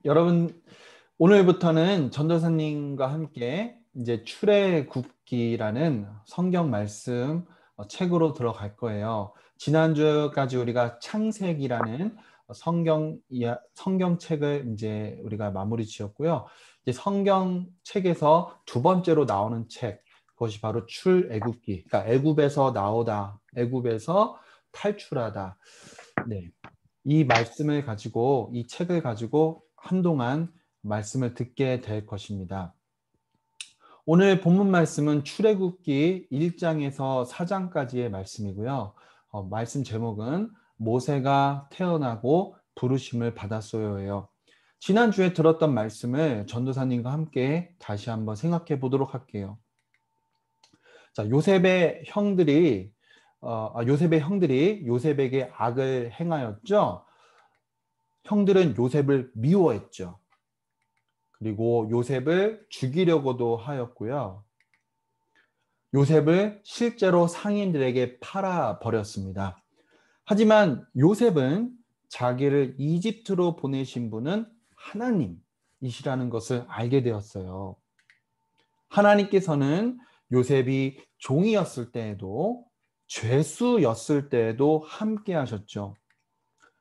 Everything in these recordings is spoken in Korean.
여러분, 오늘부터는 전도사님과 함께 이제 출애굽기라는 성경 말씀 책으로 들어갈 거예요. 지난주까지 우리가 창세기라는 성경책을 이제 우리가 마무리 지었고요. 이제 성경책에서 두 번째로 나오는 책, 그것이 바로 출애굽기. 그러니까 애굽에서 나오다, 애굽에서 탈출하다. 네. 이 말씀을 가지고, 이 책을 가지고 한동안 말씀을 듣게 될 것입니다. 오늘 본문 말씀은 출애굽기 1장에서 4장까지의 말씀이고요. 말씀 제목은 모세가 태어나고 부르심을 받았어요예요. 지난주에 들었던 말씀을 전도사님과 함께 다시 한번 생각해 보도록 할게요. 자, 요셉의 형들이 요셉에게 악을 행하였죠. 형들은 요셉을 미워했죠. 그리고 요셉을 죽이려고도 하였고요. 요셉을 실제로 상인들에게 팔아버렸습니다. 하지만 요셉은 자기를 이집트로 보내신 분은 하나님이시라는 것을 알게 되었어요. 하나님께서는 요셉이 종이었을 때에도 죄수였을 때에도 함께 하셨죠.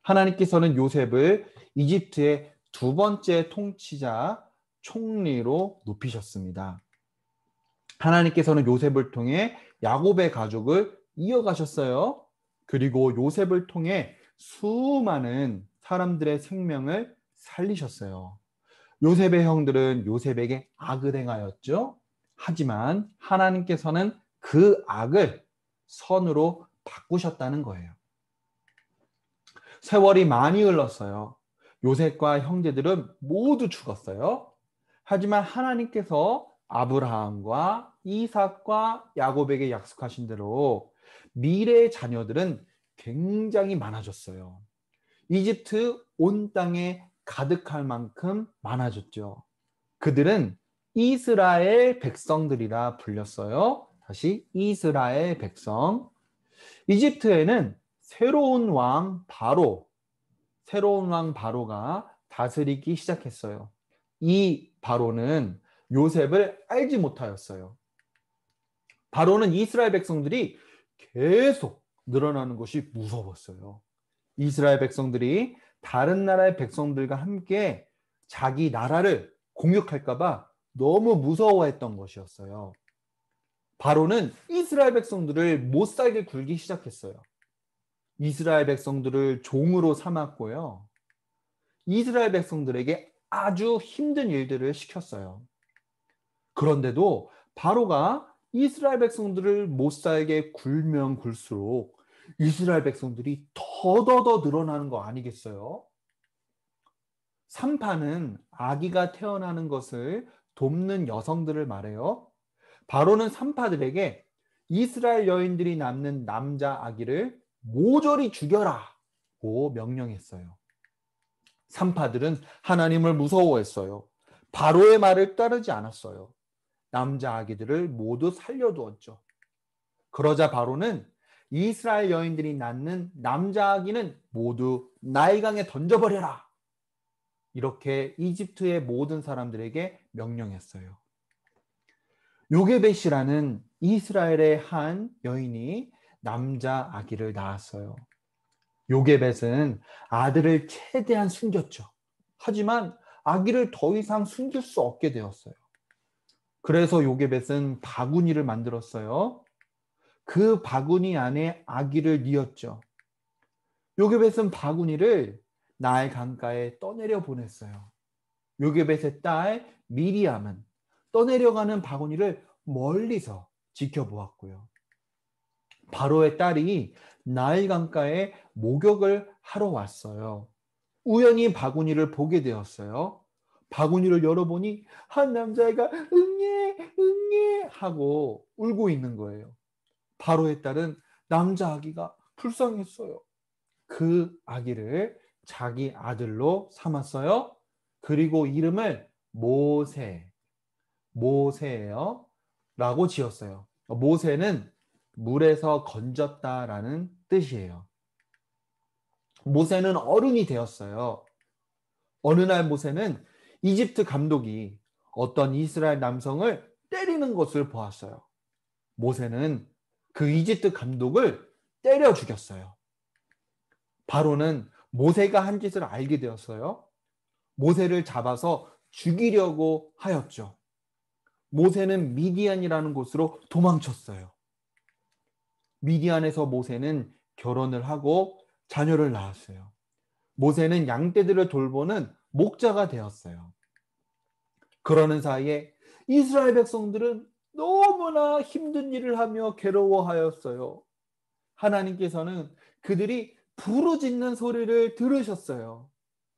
하나님께서는 요셉을 이집트의 두 번째 통치자, 총리로 높이셨습니다. 하나님께서는 요셉을 통해 야곱의 가족을 이어가셨어요. 그리고 요셉을 통해 수많은 사람들의 생명을 살리셨어요. 요셉의 형들은 요셉에게 악을 행하였죠. 하지만 하나님께서는 그 악을 선으로 바꾸셨다는 거예요. 세월이 많이 흘렀어요. 요셉과 형제들은 모두 죽었어요. 하지만 하나님께서 아브라함과 이삭과 야곱에게 약속하신 대로 미래의 자녀들은 굉장히 많아졌어요. 이집트 온 땅에 가득할 만큼 많아졌죠. 그들은 이스라엘 백성들이라 불렸어요. 다시 이스라엘 백성. 이집트에는 새로운 왕 바로가 다스리기 시작했어요. 이 바로는 요셉을 알지 못하였어요. 바로는 이스라엘 백성들이 계속 늘어나는 것이 무서웠어요. 이스라엘 백성들이 다른 나라의 백성들과 함께 자기 나라를 공격할까 봐 너무 무서워했던 것이었어요. 바로는 이스라엘 백성들을 못살게 굴기 시작했어요. 이스라엘 백성들을 종으로 삼았고요. 이스라엘 백성들에게 아주 힘든 일들을 시켰어요. 그런데도 바로가 이스라엘 백성들을 못살게 굴면 굴수록 이스라엘 백성들이 더더더 늘어나는 거 아니겠어요? 산파는 아기가 태어나는 것을 돕는 여성들을 말해요. 바로는 산파들에게 이스라엘 여인들이 낳는 남자 아기를 모조리 죽여라고 명령했어요. 산파들은 하나님을 무서워했어요. 바로의 말을 따르지 않았어요. 남자 아기들을 모두 살려두었죠. 그러자 바로는 이스라엘 여인들이 낳는 남자 아기는 모두 나일강에 던져버려라. 이렇게 이집트의 모든 사람들에게 명령했어요. 요게벳이라는 이스라엘의 한 여인이 남자 아기를 낳았어요. 요게벳은 아들을 최대한 숨겼죠. 하지만 아기를 더 이상 숨길 수 없게 되었어요. 그래서 요게벳은 바구니를 만들었어요. 그 바구니 안에 아기를 뉘었죠. 요게벳은 바구니를 나일 강가에 떠내려 보냈어요. 요게벳의 딸 미리암은 떠내려가는 바구니를 멀리서 지켜보았고요. 바로의 딸이 나일 강가에 목욕을 하러 왔어요. 우연히 바구니를 보게 되었어요. 바구니를 열어보니 한 남자애가 응애 응애 하고 울고 있는 거예요. 바로의 딸은 남자 아기가 불쌍했어요. 그 아기를 자기 아들로 삼았어요. 그리고 이름을 모세예요. 라고 지었어요. 모세는 물에서 건졌다라는 뜻이에요. 모세는 어른이 되었어요. 어느 날 모세는 이집트 감독이 어떤 이스라엘 남성을 때리는 것을 보았어요. 모세는 그 이집트 감독을 때려 죽였어요. 바로는 모세가 한 짓을 알게 되었어요. 모세를 잡아서 죽이려고 하였죠. 모세는 미디안이라는 곳으로 도망쳤어요. 미디안에서 모세는 결혼을 하고 자녀를 낳았어요. 모세는 양떼들을 돌보는 목자가 되었어요. 그러는 사이에 이스라엘 백성들은 너무나 힘든 일을 하며 괴로워하였어요. 하나님께서는 그들이 부르짖는 소리를 들으셨어요.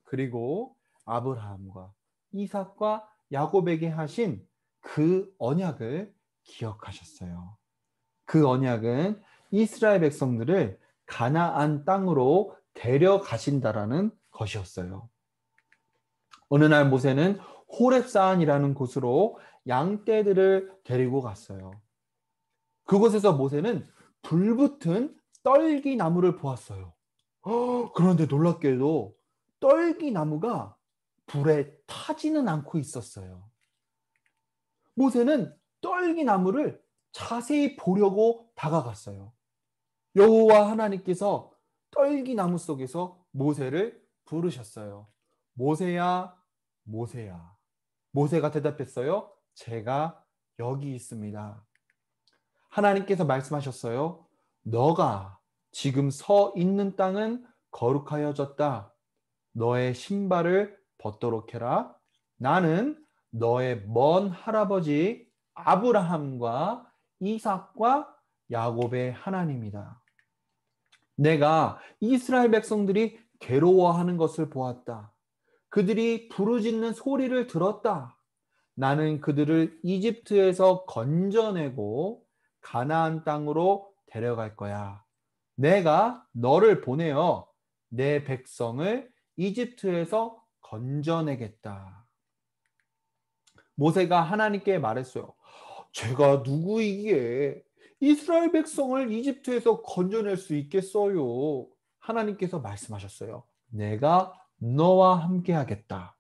그리고 아브라함과 이삭과 야곱에게 하신 그 언약을 기억하셨어요. 그 언약은 이스라엘 백성들을 가나안 땅으로 데려가신다라는 것이었어요. 어느 날 모세는 호렙산이라는 곳으로 양떼들을 데리고 갔어요. 그곳에서 모세는 불붙은 떨기나무를 보았어요. 그런데 놀랍게도 떨기나무가 불에 타지는 않고 있었어요. 모세는 떨기나무를 자세히 보려고 다가갔어요. 여호와 하나님께서 떨기나무 속에서 모세를 부르셨어요. 모세야, 모세야. 모세가 대답했어요. 제가 여기 있습니다. 하나님께서 말씀하셨어요. 너가 지금 서 있는 땅은 거룩하여졌다. 너의 신발을 벗도록 해라. 나는 너의 먼 할아버지 아브라함과 이삭과 야곱의 하나님이다. 내가 이스라엘 백성들이 괴로워하는 것을 보았다. 그들이 부르짖는 소리를 들었다. 나는 그들을 이집트에서 건져내고 가나안 땅으로 데려갈 거야. 내가 너를 보내어 내 백성을 이집트에서 건져내겠다. 모세가 하나님께 말했어요. 제가 누구이기에 이스라엘 백성을 이집트에서 건져낼 수 있겠어요? 하나님께서 말씀하셨어요. 내가 너와 함께 하겠다.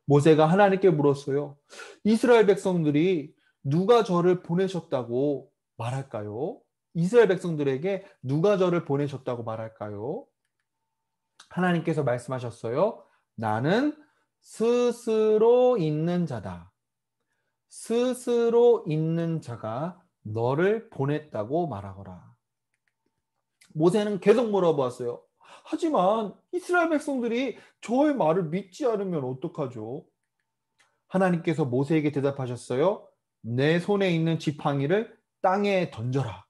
모세가 하나님께 물었어요. 이스라엘 백성들이 누가 저를 보내셨다고 말할까요? 이스라엘 백성들에게 누가 저를 보내셨다고 말할까요? 하나님께서 말씀하셨어요. 나는 스스로 있는 자다. 스스로 있는 자가 너를 보냈다고 말하거라. 모세는 계속 물어보았어요. 하지만 이스라엘 백성들이 저의 말을 믿지 않으면 어떡하죠? 하나님께서 모세에게 대답하셨어요. 내 손에 있는 지팡이를 땅에 던져라.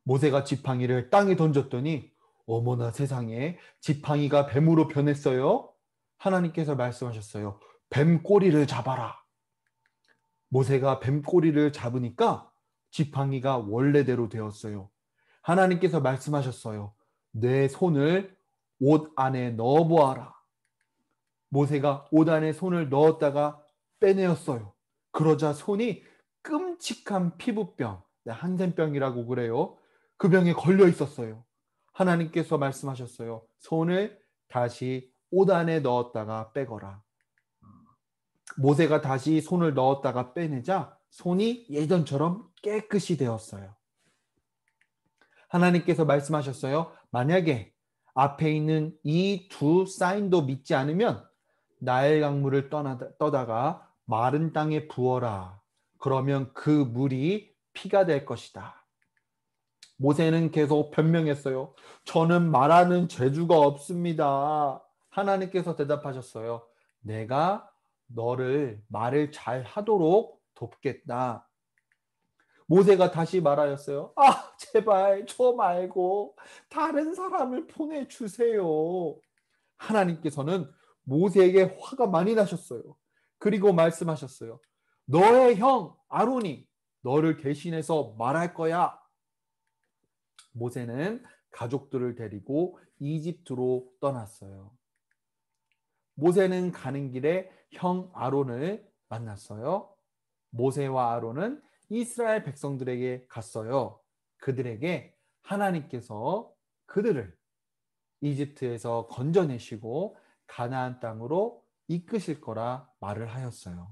모세가 지팡이를 땅에 던졌더니 어머나 세상에 지팡이가 뱀으로 변했어요. 하나님께서 말씀하셨어요. 뱀 꼬리를 잡아라. 모세가 뱀 꼬리를 잡으니까 지팡이가 원래대로 되었어요. 하나님께서 말씀하셨어요. 내 손을 옷 안에 넣어보아라. 모세가 옷 안에 손을 넣었다가 빼내었어요. 그러자 손이 끔찍한 피부병, 한센병이라고 그래요. 그 병에 걸려 있었어요. 하나님께서 말씀하셨어요. 손을 다시 옷 안에 넣었다가 빼거라. 모세가 다시 손을 넣었다가 빼내자 손이 예전처럼 깨끗이 되었어요. 하나님께서 말씀하셨어요. 만약에 앞에 있는 이 두 사인도 믿지 않으면 나일 강물을 떠다가 마른 땅에 부어라. 그러면 그 물이 피가 될 것이다. 모세는 계속 변명했어요. 저는 말하는 재주가 없습니다. 하나님께서 대답하셨어요. 내가 너를 말을 잘 하도록 돕겠다. 모세가 다시 말하였어요. 제발 저 말고 다른 사람을 보내주세요. 하나님께서는 모세에게 화가 많이 나셨어요. 그리고 말씀하셨어요. 너의 형 아론이 너를 대신해서 말할 거야. 모세는 가족들을 데리고 이집트로 떠났어요. 모세는 가는 길에 형 아론을 만났어요. 모세와 아론은 이스라엘 백성들에게 갔어요. 그들에게 하나님께서 그들을 이집트에서 건져내시고 가나안 땅으로 이끄실 거라 말을 하였어요.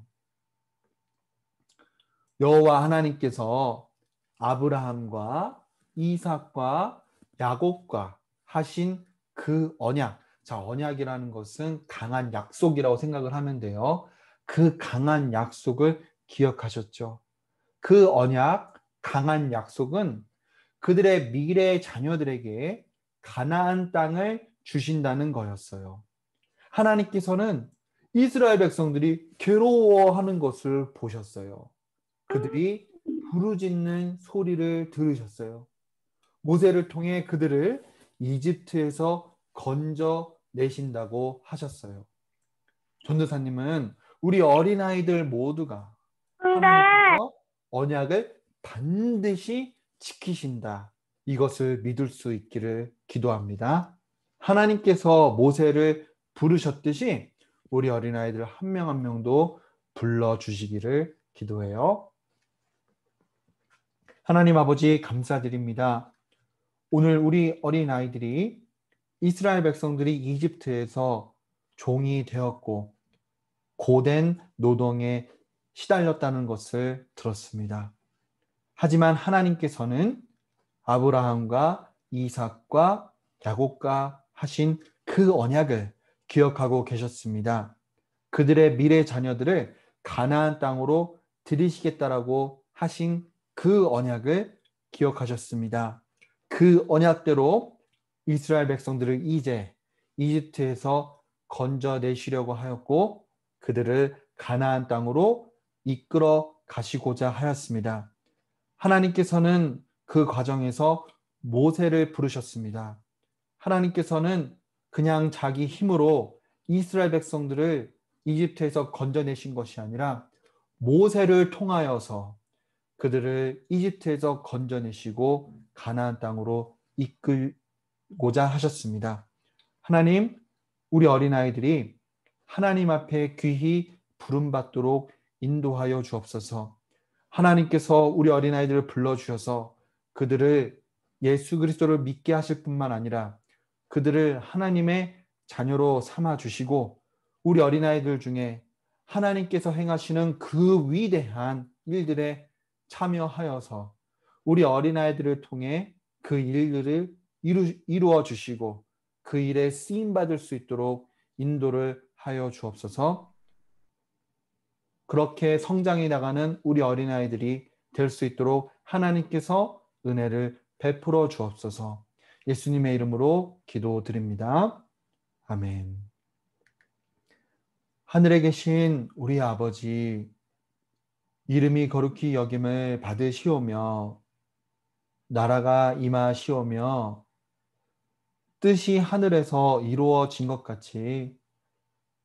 여호와 하나님께서 아브라함과 이삭과 야곱과 하신 그 언약. 자, 언약이라는 것은 강한 약속이라고 생각을 하면 돼요. 그 강한 약속을 기억하셨죠. 그 언약, 강한 약속은 그들의 미래 자녀들에게 가나안 땅을 주신다는 거였어요. 하나님께서는 이스라엘 백성들이 괴로워하는 것을 보셨어요. 그들이 부르짖는 소리를 들으셨어요. 모세를 통해 그들을 이집트에서 건져내신다고 하셨어요. 전도사님은 우리 어린아이들 모두가 하나님께서 언약을 반드시 지키신다. 이것을 믿을 수 있기를 기도합니다. 하나님께서 모세를 부르셨듯이 우리 어린아이들 한 명 한 명도 불러주시기를 기도해요. 하나님 아버지 감사드립니다. 오늘 우리 어린아이들이 이스라엘 백성들이 이집트에서 종이 되었고 고된 노동에 시달렸다는 것을 들었습니다. 하지만 하나님께서는 아브라함과 이삭과 야곱과 하신 그 언약을 기억하고 계셨습니다. 그들의 미래 자녀들을 가나안 땅으로 들이시겠다라고 하신 그 언약을 기억하셨습니다. 그 언약대로 이스라엘 백성들을 이제 이집트에서 건져내시려고 하였고 그들을 가나안 땅으로 이끌어 가시고자 하였습니다. 하나님께서는 그 과정에서 모세를 부르셨습니다. 하나님께서는 그냥 자기 힘으로 이스라엘 백성들을 이집트에서 건져내신 것이 아니라 모세를 통하여서 그들을 이집트에서 건져내시고 가나안 땅으로 이끌고자 하셨습니다. 하나님, 우리 어린아이들이 하나님 앞에 귀히 부름받도록 인도하여 주옵소서. 하나님께서 우리 어린아이들을 불러주셔서 그들을 예수 그리스도를 믿게 하실 뿐만 아니라 그들을 하나님의 자녀로 삼아주시고 우리 어린아이들 중에 하나님께서 행하시는 그 위대한 일들에 참여하여서 우리 어린아이들을 통해 그 일들을 이루어 주시고 그 일에 쓰임받을 수 있도록 인도를 하여 주옵소서. 그렇게 성장해 나가는 우리 어린아이들이 될 수 있도록 하나님께서 은혜를 베풀어 주옵소서. 예수님의 이름으로 기도드립니다. 아멘. 하늘에 계신 우리 아버지, 이름이 거룩히 여김을 받으시오며 나라가 임하시오며 뜻이 하늘에서 이루어진 것 같이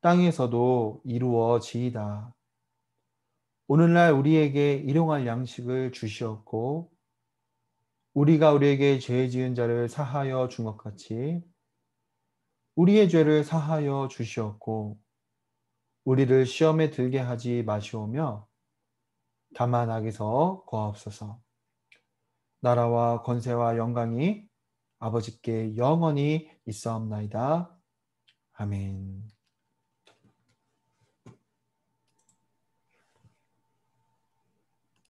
땅에서도 이루어지이다. 오늘날 우리에게 일용할 양식을 주시었고 우리가 우리에게 죄 지은 자를 사하여 준 것 같이 우리의 죄를 사하여 주시었고 우리를 시험에 들게 하지 마시오며 다만 악에서 구하옵소서. 나라와 권세와 영광이 아버지께 영원히 있사옵나이다. 아멘.